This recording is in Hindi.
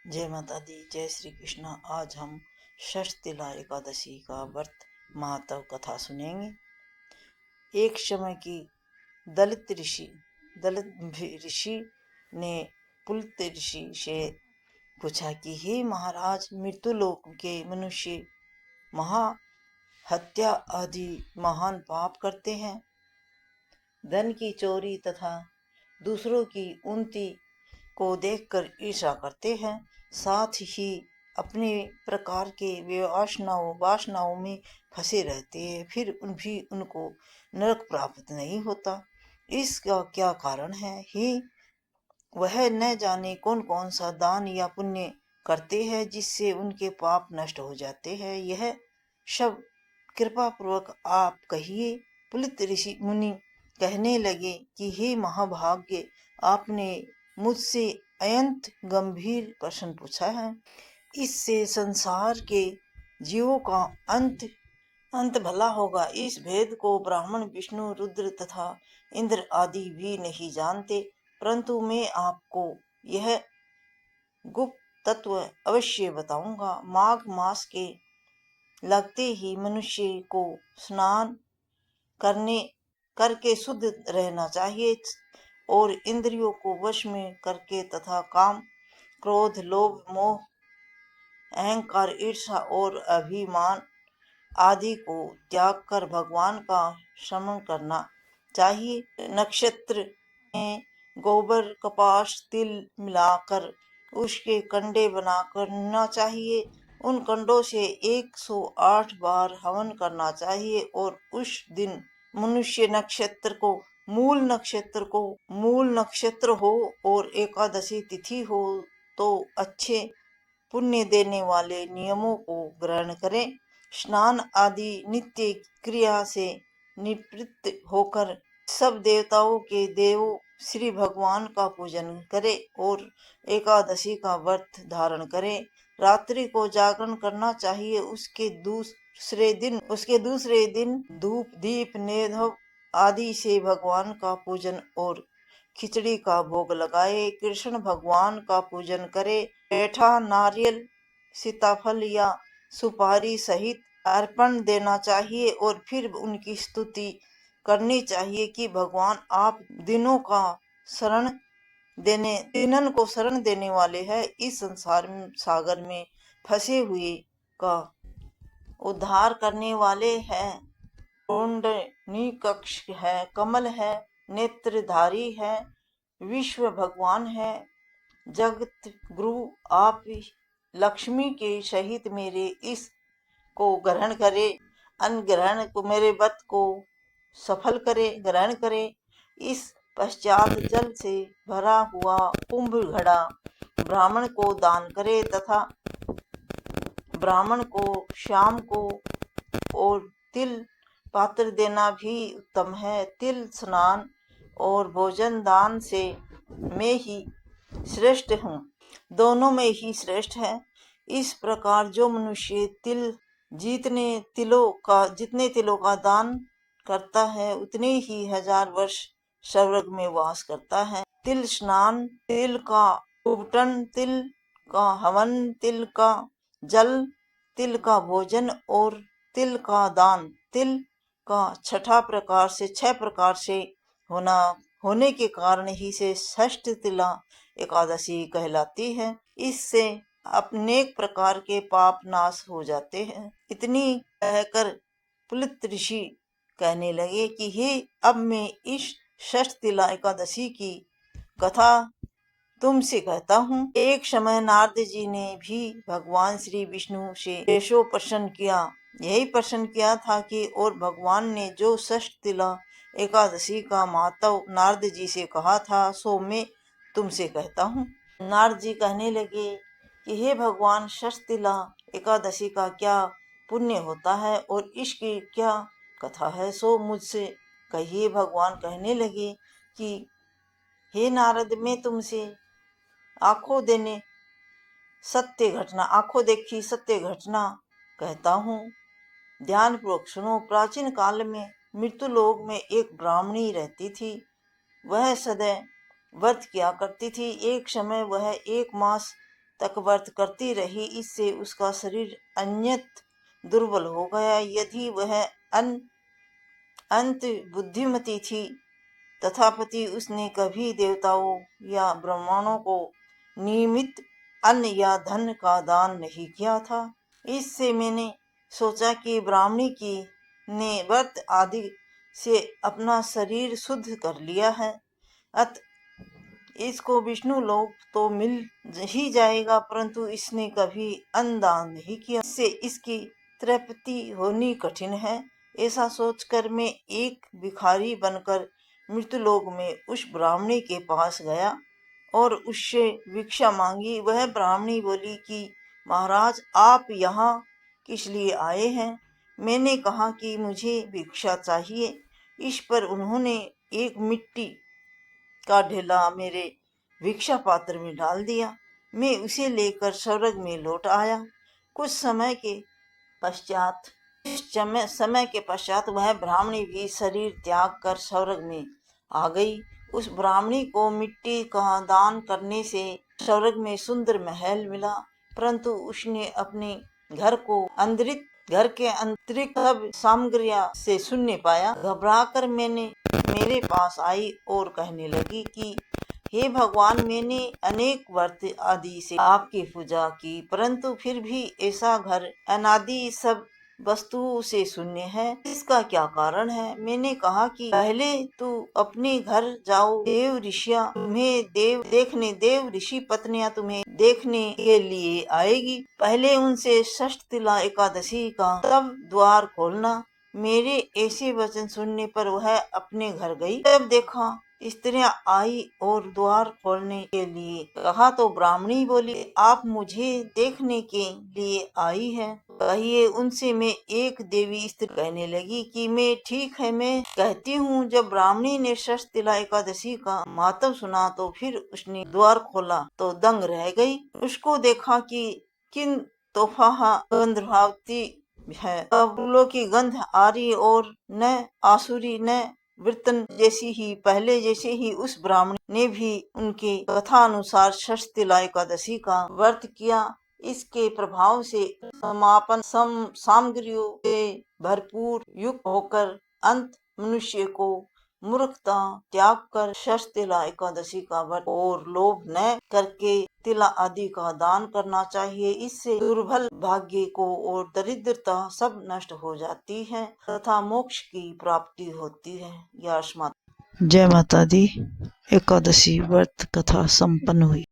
जय माता दी, जय श्री कृष्णा। आज हम षष्ठतिला एकादशी का व्रत महात्म कथा सुनेंगे। एक समय की दलित ऋषि ने पुलत ऋषि से पूछा कि हे महाराज, मृत्युलोक के मनुष्य हत्या आदि महान पाप करते हैं, धन की चोरी तथा दूसरों की उन्नति को देखकर ईर्ष्या करते हैं, साथ ही अपने प्रकार के वासनाओं में फंसे रहते हैं, फिर भी उनको नरक प्राप्त नहीं होता। इसका क्या कारण है? वह न जाने कौन कौन सा दान या पुण्य करते हैं जिससे उनके पाप नष्ट हो जाते हैं। यह सब कृपा पूर्वक आप कहिए। पुलित ऋषि मुनि कहने लगे कि हे महाभाग्य, आपने मुझसे अत्यंत गंभीर प्रश्न पूछा है। इससे संसार के जीवों का अंत भला होगा। इस भेद को ब्राह्मण, विष्णु, रुद्र तथा इंद्र आदि भी नहीं जानते, परंतु मैं आपको यह गुप्त तत्व अवश्य बताऊंगा। माघ मास के लगते ही मनुष्य को स्नान करके शुद्ध रहना चाहिए और इंद्रियों को वश में करके तथा काम, क्रोध, लोभ, मोह, अहंकार, ईर्ष्या और अभिमान आदि को त्याग कर भगवान का स्मरण करना चाहिए। नक्षत्र में गोबर, कपास, तिल मिलाकर उसके कंडे बना करना चाहिए। उन कंडों से 108 बार हवन करना चाहिए और उस दिन मनुष्य मूल नक्षत्र हो और एकादशी तिथि हो तो अच्छे पुण्य देने वाले नियमों को ग्रहण करें। स्नान आदि नित्य क्रिया से निवृत्त होकर सब देवताओं के देव श्री भगवान का पूजन करें और एकादशी का व्रत धारण करें। रात्रि को जागरण करना चाहिए। उसके दूसरे दिन धूप, दीप, नेधव आदि से भगवान का पूजन और खिचड़ी का भोग लगाए। कृष्ण भगवान का पूजन करे। पेठा, नारियल, सीताफल या सुपारी सहित अर्पण देना चाहिए और फिर उनकी स्तुति करनी चाहिए कि भगवान आप दिनों को शरण देने वाले हैं। इस संसार सागर में फंसे हुए का उद्धार करने वाले हैं। पुंडरीकाक्ष है, कमल है, नेत्रधारी है, विश्व भगवान है, जगत गुरु आप लक्ष्मी के सहित मेरे इस को ग्रहण करे, अनग्रहण को मेरे व्रत को सफल करे, ग्रहण करे। इस पश्चात जल से भरा हुआ कुंभ घड़ा ब्राह्मण को दान करे तथा ब्राह्मण को शाम को और तिल पात्र देना भी उत्तम है। तिल स्नान और भोजन दान से मैं ही श्रेष्ठ हूँ, दोनों में ही श्रेष्ठ है। इस प्रकार जो मनुष्य जितने तिलों का दान करता है उतने ही 1000 वर्ष स्वर्ग में वास करता है। तिल स्नान, तिल का उबटन, तिल का हवन, तिल का जल, तिल का भोजन और तिल का दान तिल का 6 प्रकार से होने के कारण ही से षष्ठतिला एकादशी कहलाती है। इससे अनेक प्रकार के पाप नाश हो जाते हैं। इतनी कहकर पुलित ऋषि कहने लगे कि हे, अब मैं इस षष्ठतिला एकादशी की कथा तुमसे कहता हूँ। एक समय नारद जी ने भी भगवान श्री विष्णु से यही प्रश्न किया था कि और भगवान ने जो षष्ठतिला एकादशी का महत्व नारद जी से कहा था सो मैं तुमसे कहता हूँ। नारद जी कहने लगे कि हे भगवान, षष्ठतिला एकादशी का क्या पुण्य होता है और इसकी क्या कथा है, सो मुझसे कहिए। भगवान कहने लगे कि हे नारद, मैं तुमसे आंखों देखी सत्य घटना कहता हूँ, ध्यान पूर्वक सुनो। प्राचीन काल में मृत्युलोक में एक ब्राह्मणी रहती थी। वह सदैव व्रत किया करती थी। एक समय वह 1 मास तक व्रत करती रही। इससे उसका शरीर अन्यत दुर्बल हो गया। यदि वह अंत बुद्धिमती थी, तथापि उसने कभी देवताओं या ब्राह्मणों को नियमित अन्न या धन का दान नहीं किया था। इससे मैंने सोचा कि ब्राह्मणी की ने व्रत आदि से अपना शरीर शुद्ध कर लिया है, अत इसको विष्णु लोक तो मिल ही जाएगा, परंतु इसने कभी अन्न दान नहीं किया, इससे इसकी तृप्ति होनी कठिन है। ऐसा सोचकर मैं एक भिखारी बनकर मृत्युलोक में उस ब्राह्मणी के पास गया और उससे भिक्षा मांगी। वह ब्राह्मणी बोली कि महाराज, आप यहाँ किस लिए आए हैं? मैंने कहा कि मुझे भिक्षा चाहिए। इस पर उन्होंने एक मिट्टी का ढेला मेरे भिक्षा पात्र में डाल दिया। मैं उसे लेकर स्वर्ग में लौट आया। कुछ समय के पश्चात वह ब्राह्मणी भी शरीर त्याग कर स्वर्ग में आ गई। उस ब्राह्मणी को मिट्टी का दान करने से स्वर्ग में सुंदर महल मिला, परंतु उसने अपने घर के आंतरिक सब सामग्रियां से शून्य पाया। घबराकर मेरे पास आई और कहने लगी कि हे भगवान, मैंने अनेक व्रत आदि से आपकी पूजा की, परंतु फिर भी ऐसा घर अनादि सब वस्तुओं से शून्य है। इसका क्या कारण है? मैंने कहा कि पहले तू अपने घर जाओ, देव ऋषि पत्नियां तुम्हें देखने के लिए आएगी। पहले उनसे षष्ठतिला एकादशी का तब द्वार खोलना। मेरे ऐसे वचन सुनने पर वह अपने घर गई। तब देखा स्त्रियां आई और द्वार खोलने के लिए कहा तो ब्राह्मणी बोली, आप मुझे देखने के लिए आई है, कहिए उनसे। मैं एक देवी स्त्री कहने लगी कि मैं ठीक है, मैं कहती हूँ। जब ब्राह्मणी ने षष्ठतिला एकादशी का महात्म सुना तो फिर उसने द्वार खोला तो दंग रह गई। उसको देखा कि किन तोफा गंधर्वावती है, फूलों की गंध आ रही और न आसुरी न वृतन जैसी ही पहले जैसे ही उस ब्राह्मणी ने भी उनके कथा अनुसार षष्ठतिला एकादशी का व्रत किया। इसके प्रभाव से समापन सामग्रियों से भरपूर युक्त होकर अंत मनुष्य को मूर्खता त्याग कर षष्ठतिला एकादशी का व्रत और लोभ न करके तिला आदि का दान करना चाहिए। इससे दुर्बल भाग्य को और दरिद्रता सब नष्ट हो जाती है तथा मोक्ष की प्राप्ति होती है। जय माता दी। एकादशी व्रत कथा संपन्न हुई।